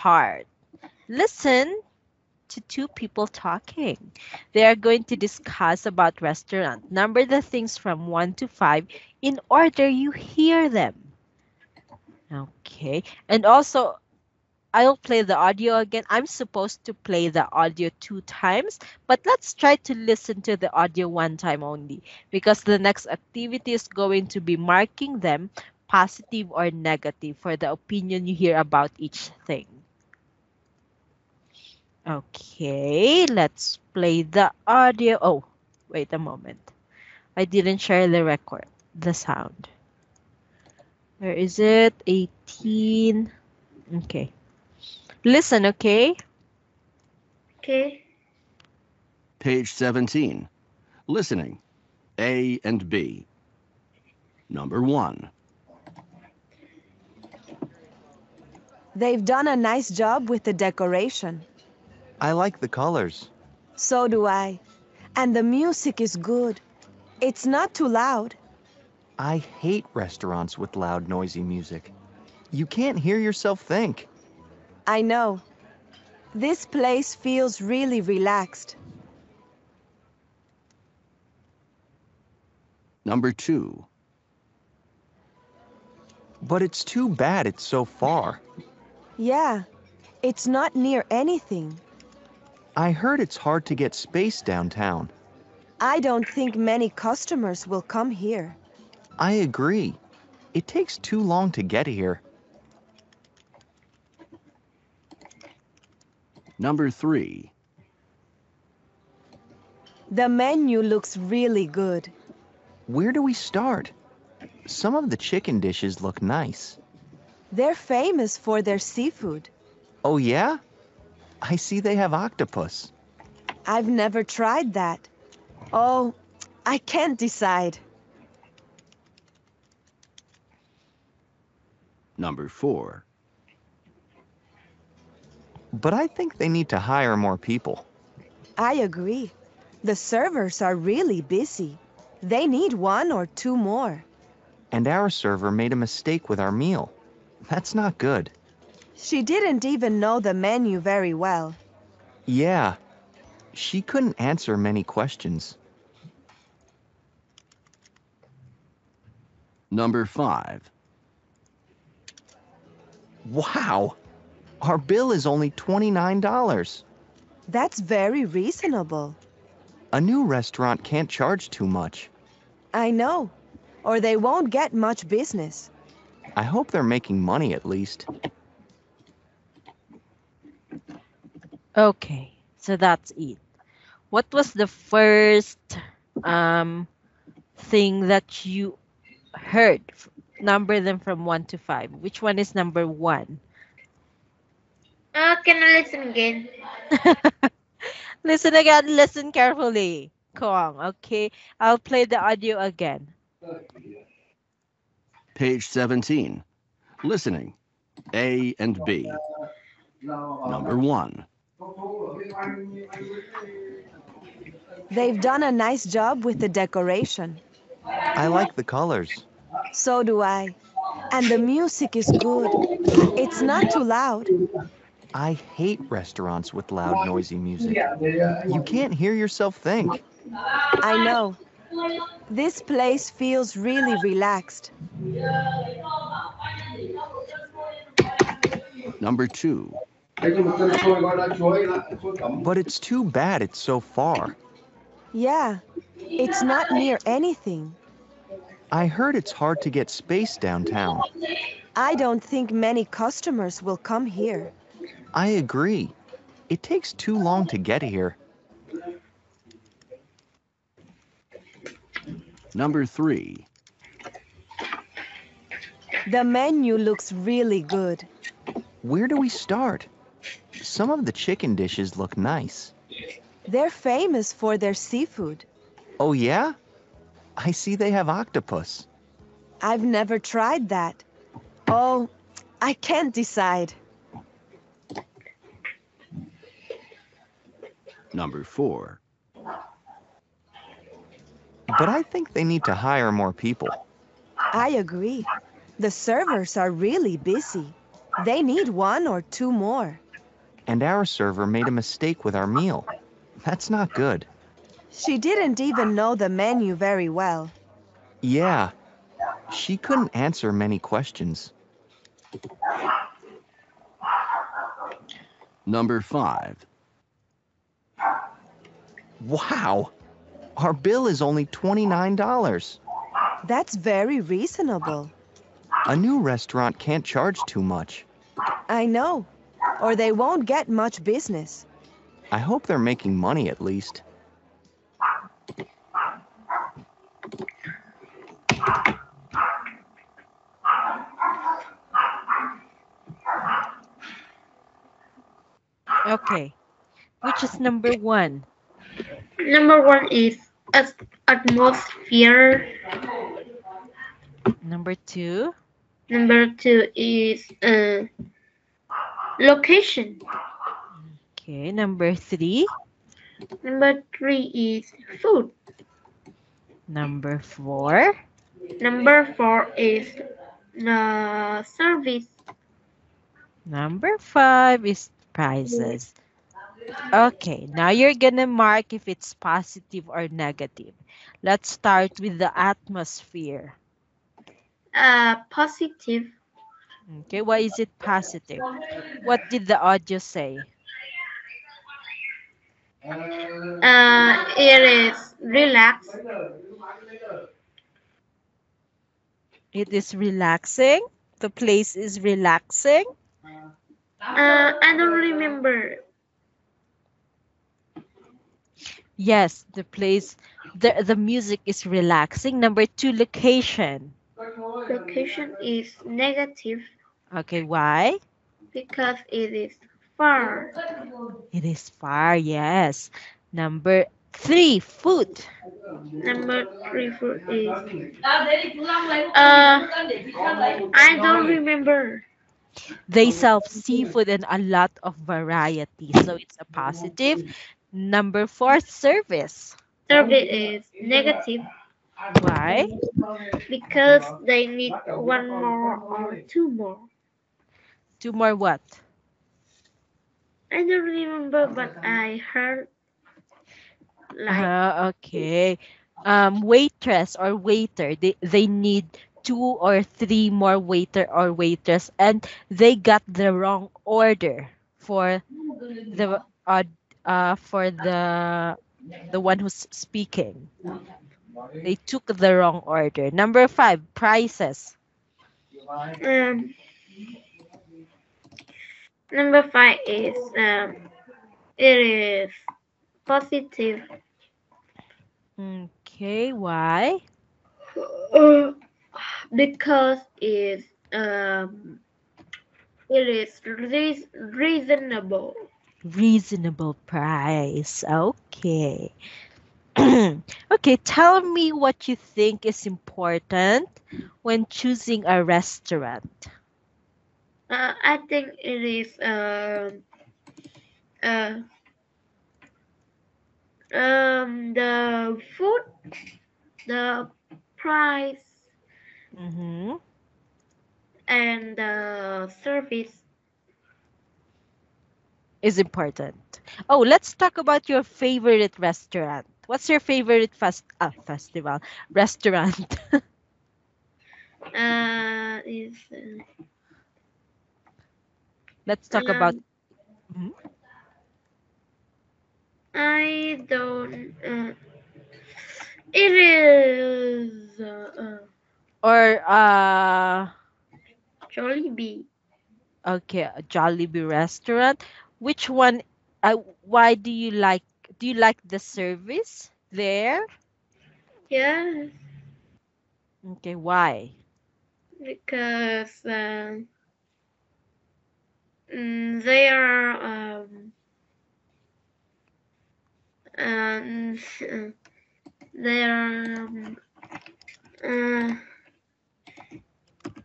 start. Listen to two people talking. They are going to discuss about restaurant. Number the things from 1 to 5 in order you hear them. Okay. And also, I'll play the audio again. I'm supposed to play the audio 2 times, but let's try to listen to the audio 1 time only because the next activity is going to be marking them positive or negative for the opinion you hear about each thing. Okay, let's play the audio. Oh, wait a moment. I didn't share the record, the sound. Where is it? 18. Okay. Listen, okay? Okay. Page 17. Listening. A and B. Number 1. They've done a nice job with the decoration. I like the colors. So do I. And the music is good. It's not too loud. I hate restaurants with loud, noisy music. You can't hear yourself think. I know. This place feels really relaxed. Number 2. But it's too bad it's so far. Yeah, it's not near anything. I heard it's hard to get space downtown. I don't think many customers will come here. I agree. It takes too long to get here. Number 3. The menu looks really good. Where do we start? Some of the chicken dishes look nice. They're famous for their seafood. Oh yeah? I see they have octopus. I've never tried that. Oh, I can't decide. Number 4. But I think they need to hire more people. I agree. The servers are really busy. They need 1 or 2 more. And our server made a mistake with our meal. That's not good. She didn't even know the menu very well. Yeah. She couldn't answer many questions. Number 5. Wow! Our bill is only $29. That's very reasonable. A new restaurant can't charge too much. I know. Or they won't get much business. I hope they're making money at least. Okay, so that's it. What was the first thing that you heard? Number them from 1 to 5. Which one is number 1? Can I listen again? Listen again, listen carefully. Kong, okay? I'll play the audio again. Page 17. Listening. A and B. Number 1. They've done a nice job with the decoration. I like the colors. So do I. And the music is good. It's not too loud. I hate restaurants with loud, noisy music. You can't hear yourself think. I know. This place feels really relaxed. Number 2. But it's too bad it's so far. Yeah, it's not near anything. I heard it's hard to get space downtown. I don't think many customers will come here. I agree. It takes too long to get here. Number 3. The menu looks really good. Where do we start? Some of the chicken dishes look nice. They're famous for their seafood. Oh yeah? I see they have octopus. I've never tried that. Oh, I can't decide. Number 4. But I think they need to hire more people. I agree. The servers are really busy. They need one or two more. And our server made a mistake with our meal. That's not good. She didn't even know the menu very well. Yeah, she couldn't answer many questions. Number 5. Wow! Our bill is only $29. That's very reasonable. A new restaurant can't charge too much. I know. Or they won't get much business. I hope they're making money at least. Okay. Which is number 1? Number 1 is atmosphere. Number 2? Number 2 is location. Okay. Number 3? Number 3 is food. Number 4? Number 4 is service. Number 5 is prices. Okay, now you're gonna mark if it's positive or negative. Let's start with the atmosphere. Positive. Okay, why is it positive? What did the audio say? It is relaxed. It is relaxing. The place is relaxing. I don't remember. Yes, the place, the music is relaxing. Number 2, location. Location is negative Okay, why? because it is far. It is far, yes. Number 3, food. Number 3 food is I don't remember. They sell seafood and a lot of variety, so it's a positive. Number 4, service. Service is negative Why? because they need one more or two more. 2 more what? I don't remember, but I heard like Okay. Waitress or waiter, they need 2 or 3 more waiter or waitress, and they got the wrong order for the the one who's speaking. They took the wrong order. Number 5, prices. number 5 is it is positive Okay, why? because it is reasonable. Reasonable price. Okay. Okay, tell me what you think is important when choosing a restaurant. I think it is the food, the price, Mm-hmm. and the service. Is important. Oh, let's talk about your favorite restaurant. What's your favorite festival restaurant? Is Let's talk about. Mhm. I don't. It is Or Jollibee. okay, a Jollibee restaurant. Which one? Why do you like? Do you like the service there? Yes, Okay, why? because they are um, they are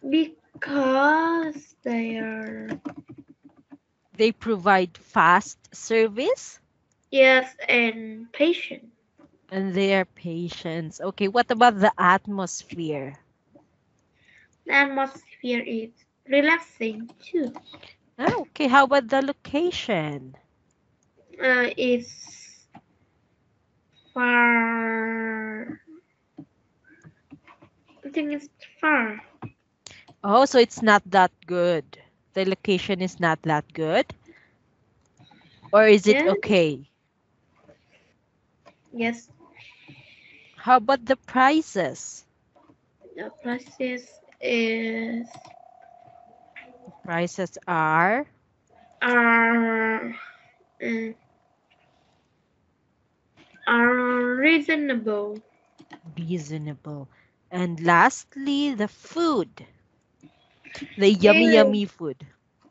because they are They provide fast service yes and patient. and they are patients. Okay, what about the atmosphere? The atmosphere is relaxing too. Okay, how about the location? It's far. I think it's far. Oh, so it's not that good. The location is not that good? Or is it Yeah. okay? Yes. How about the prices? The prices is Prices are are uh, are reasonable. reasonable. And lastly, the food. The yummy, Eh, yummy food.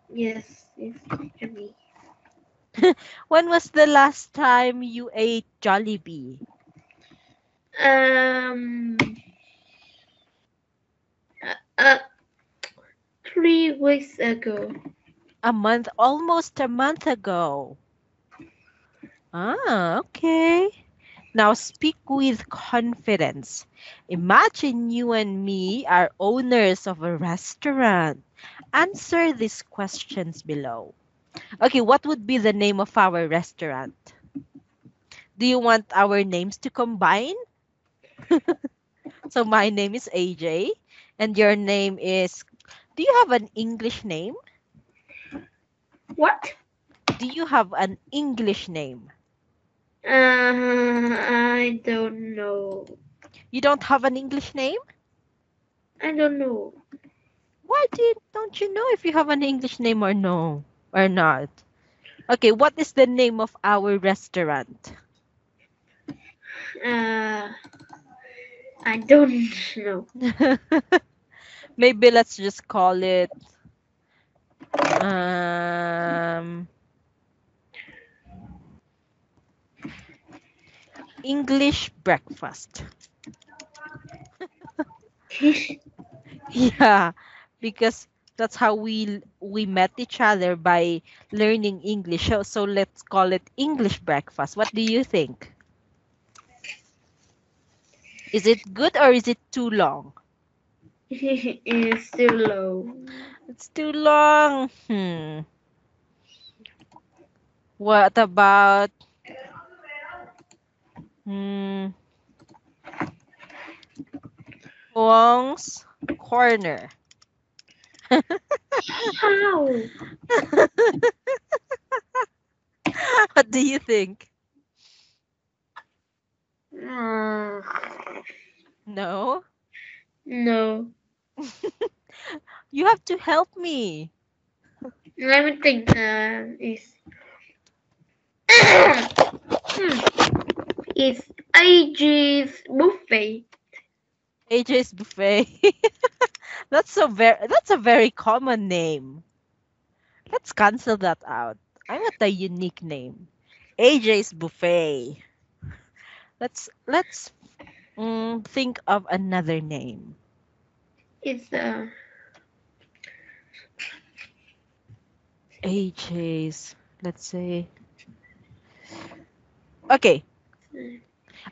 yes, it's heavy. When was the last time you ate Jollibee? Um, uh, uh, 3 weeks ago. A month, almost a month ago. Ah, okay. Now speak with confidence. Imagine you and me are owners of a restaurant. Answer these questions below. Okay, what would be the name of our restaurant? Do you want our names to combine? So my name is AJ and your name is. Do you have an English name? What? Do you have an English name? I don't know. You don't have an English name? I don't know. Why don't you know if you have an English name or no or not? Okay, what is the name of our restaurant? Uh, I don't know. Maybe let's just call it um English breakfast. Yeah, because that's how we met each other by learning English. So let's call it English breakfast. What do you think? Is it good or is it too long? It's too low. It's too long. What about hmm, Wong's Corner? How? What do you think? Uh, No? no. You have to help me. Let me think. Is it's AG's buffet. AJ's Buffet. That's a very common name. Let's cancel that out. I want a unique name. AJ's Buffet. Let's think of another name. It's AJ's. Let's say. Okay.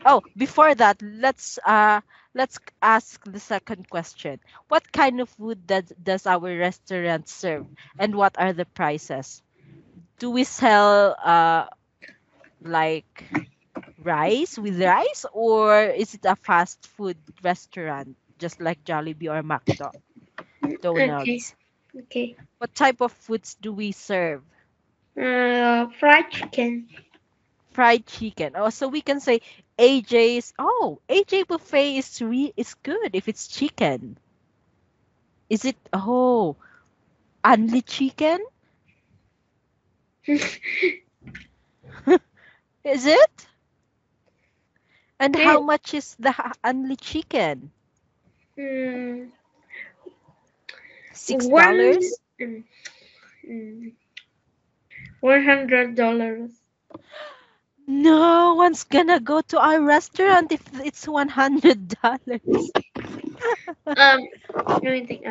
Oh, before that, let's ask the second question. What kind of food does our restaurant serve, and what are the prices? Do we sell like rice, or is it a fast food restaurant just like Jollibee or okay. McDonald's? Okay. What type of foods do we serve? Fried chicken. Fried chicken. Oh, so we can say AJ's. Oh, AJ buffet is good if it's chicken. Is it? Oh, only chicken? Is it? And how Hey, much is the only chicken? mm, Six one dollars? mm, mm, $100. No one's gonna go to our restaurant if it's $100. Um, let me think.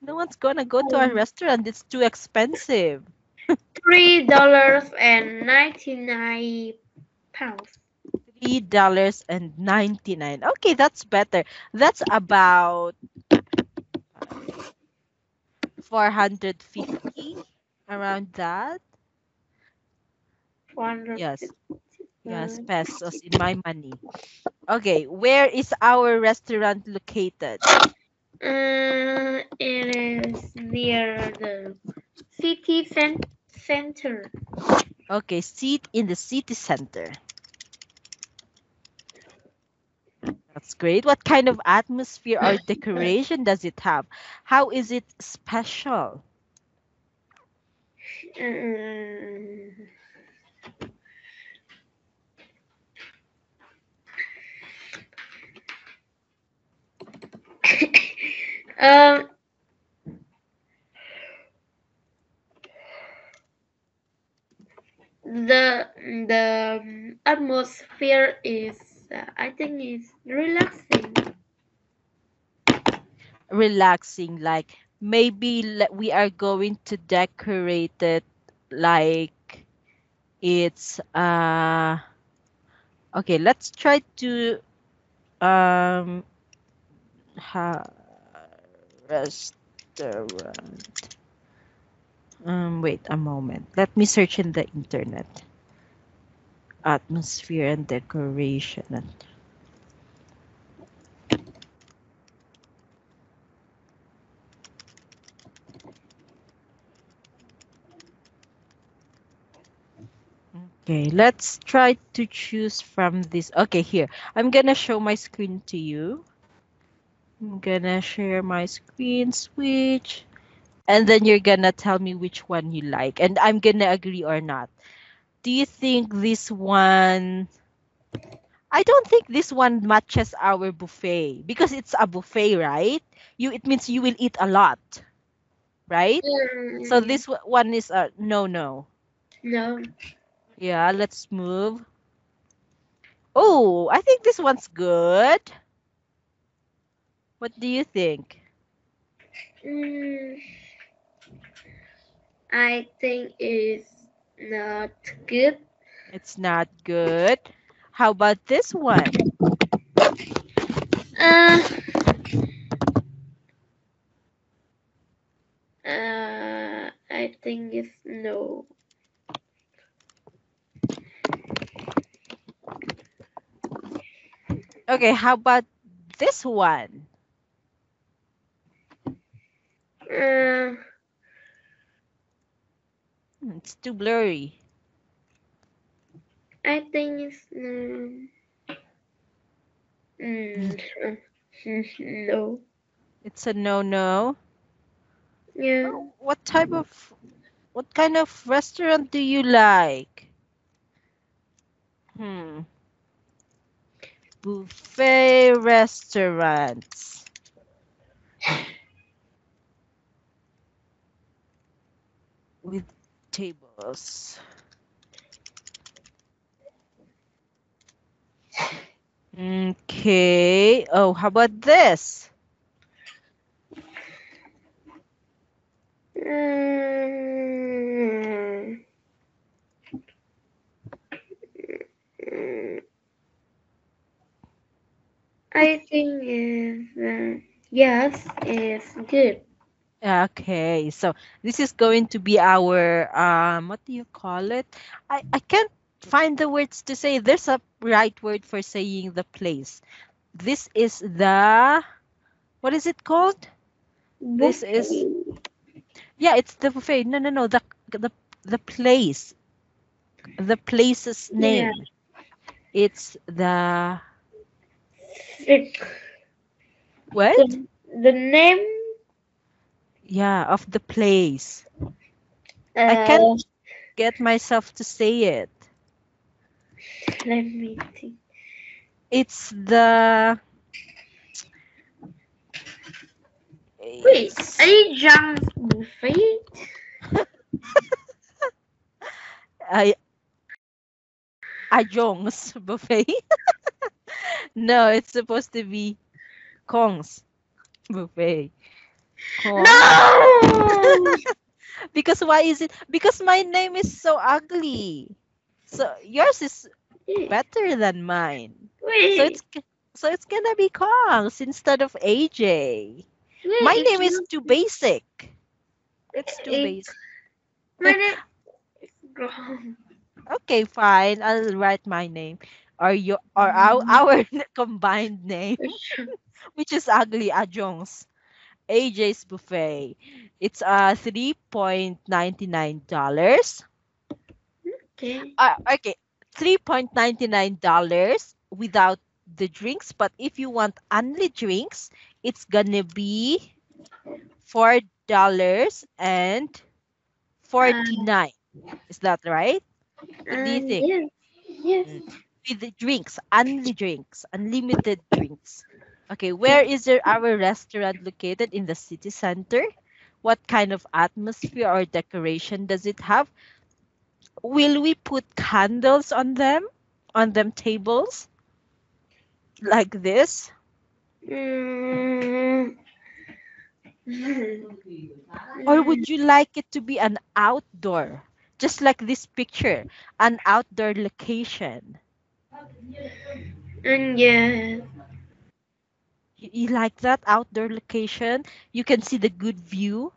No one's gonna go to our restaurant. It's too expensive. $3.99. $3.99. Okay, that's better. That's about 450, around that. 400. Yes, yes, pesos in my money. Okay, where is our restaurant located? It is near the city center. Okay, seat in the city center. That's great. What kind of atmosphere or decoration does it have? How is it special? Mm, um, the atmosphere is I think is relaxing. Relaxing, like maybe we are going to decorate it like it's okay, let's try to um ha restaurant. Wait a moment. Let me search in the internet. Atmosphere and decoration. Okay, let's try to choose from this. Okay, here. I'm gonna show my screen to you. I'm gonna share my screen, switch, and then you're gonna tell me which one you like, and I'm gonna agree or not. Do you think this one? I don't think this one matches our buffet because it's a buffet, right? It means you will eat a lot, right? So Mm, this one is a no, no. no. Yeah, let's move. Oh, I think this one's good. What do you think? Mm, I think it's not good. It's not good. How about this one? Uh, I think it's no. Okay, how about this one? Uh, It's too blurry. I think it's mm, no. It's a no-no. Yeah. What type of, what kind of restaurant do you like? Hmm. Buffet restaurants with tables. Okay. Oh, how about this? Mm, I think yes, it's good. Okay, so this is going to be our what do you call it? I can't find the words to say. There's a right word for saying the place. This is the, what is it called? This is, Buffet. yeah, it's the buffet. No, no, no, the the place. The place's Yeah. name. It's the It, what? the name. Yeah, of the place. I can't Uh, get myself to say it. let me think. It's the Wait, it's Ajang's buffet? I Ajong's buffet. No, it's supposed to be Kong's buffet. Kong. No! Because why is it? Because my name is so ugly. So yours is better than mine. So Wait, it's gonna be Kong's instead of AJ. My wait, name is too basic. It's too It's basic. my name is wrong. Okay, fine. I'll write my name or our combined name, which is ugly. Ajong's AJ's Buffet. It's $3.99. Okay. Okay, $3.99 without the drinks. But if you want only drinks, it's gonna be $4.49. Is that right? What do you think? Yes. Yes. Mm. With the drinks, only drinks, unlimited drinks. Okay, where is our restaurant located in the city center? What kind of atmosphere or decoration does it have? Will we put candles on them tables like this? Mm. Or would you like it to be an outdoor, just like this picture, an outdoor location? And yes. You like that outdoor location? You can see the good view.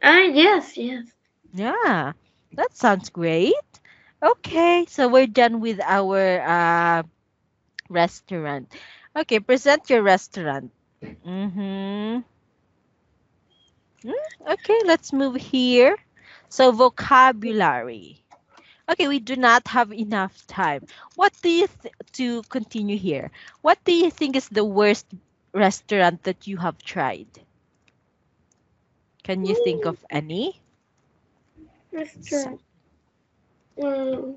Yes, yes. Yeah, that sounds great. Okay, so we're done with our restaurant. Okay, present your restaurant. Mm-hmm. Okay, let's move here. So vocabulary. Okay, we do not have enough time. What do you to continue here? What do you think is the worst restaurant that you have tried? Can you think of any? Restaurant. Mm.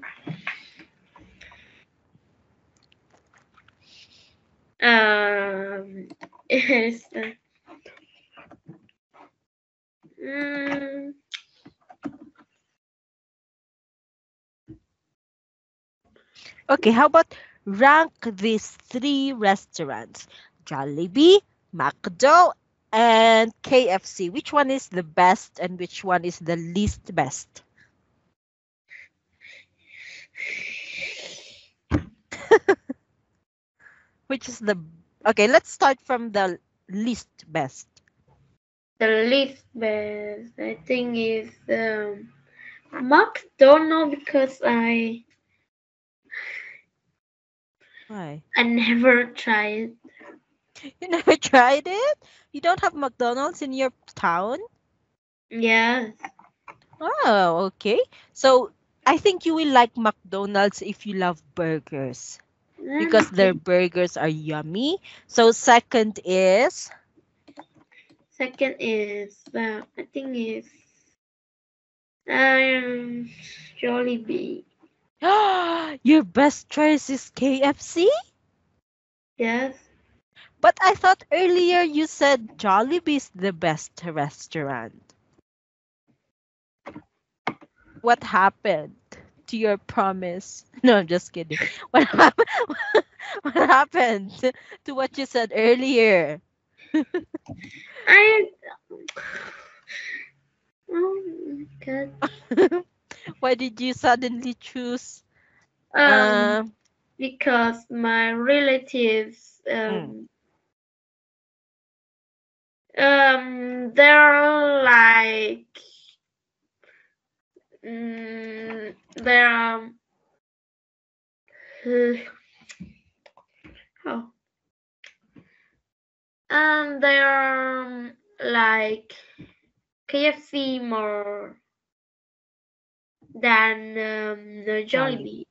Is mm, Okay, how about rank these three restaurants? Jollibee, McDo, and KFC. Which one is the best and which one is the least best? Which is the Okay, let's start from the least best. the least best. I think is McDonald because Why? I never tried. You never tried it? You don't have McDonald's in your town? Yes. Oh, okay. So I think you will like McDonald's if you love burgers because their Okay. burgers are yummy. So second is Second is I think is um Jollibee. your best choice is KFC? Yes. But I thought earlier you said Jollibee's the best restaurant. What happened to your promise? No, I'm just kidding. What happened? What happened to what you said earlier? I oh my god. Why did you suddenly choose? Um Um, because my relatives mm, they're like they're oh they're like KFC more than the Jollibee. Jollibee.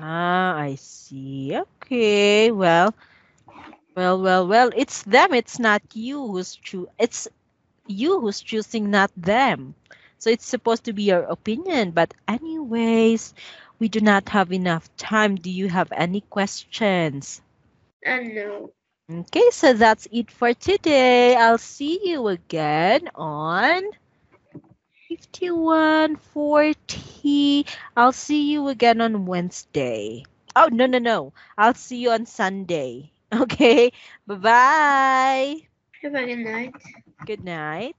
I see. Okay. Well. It's them. It's not you who's It's you who's choosing, not them. So it's supposed to be your opinion. But anyways, we do not have enough time. Do you have any questions? No. Okay, so that's it for today. I'll see you again on 5140. I'll see you again on Wednesday. Oh, no. I'll see you on Sunday. Okay, bye bye. Have a good night. Good night.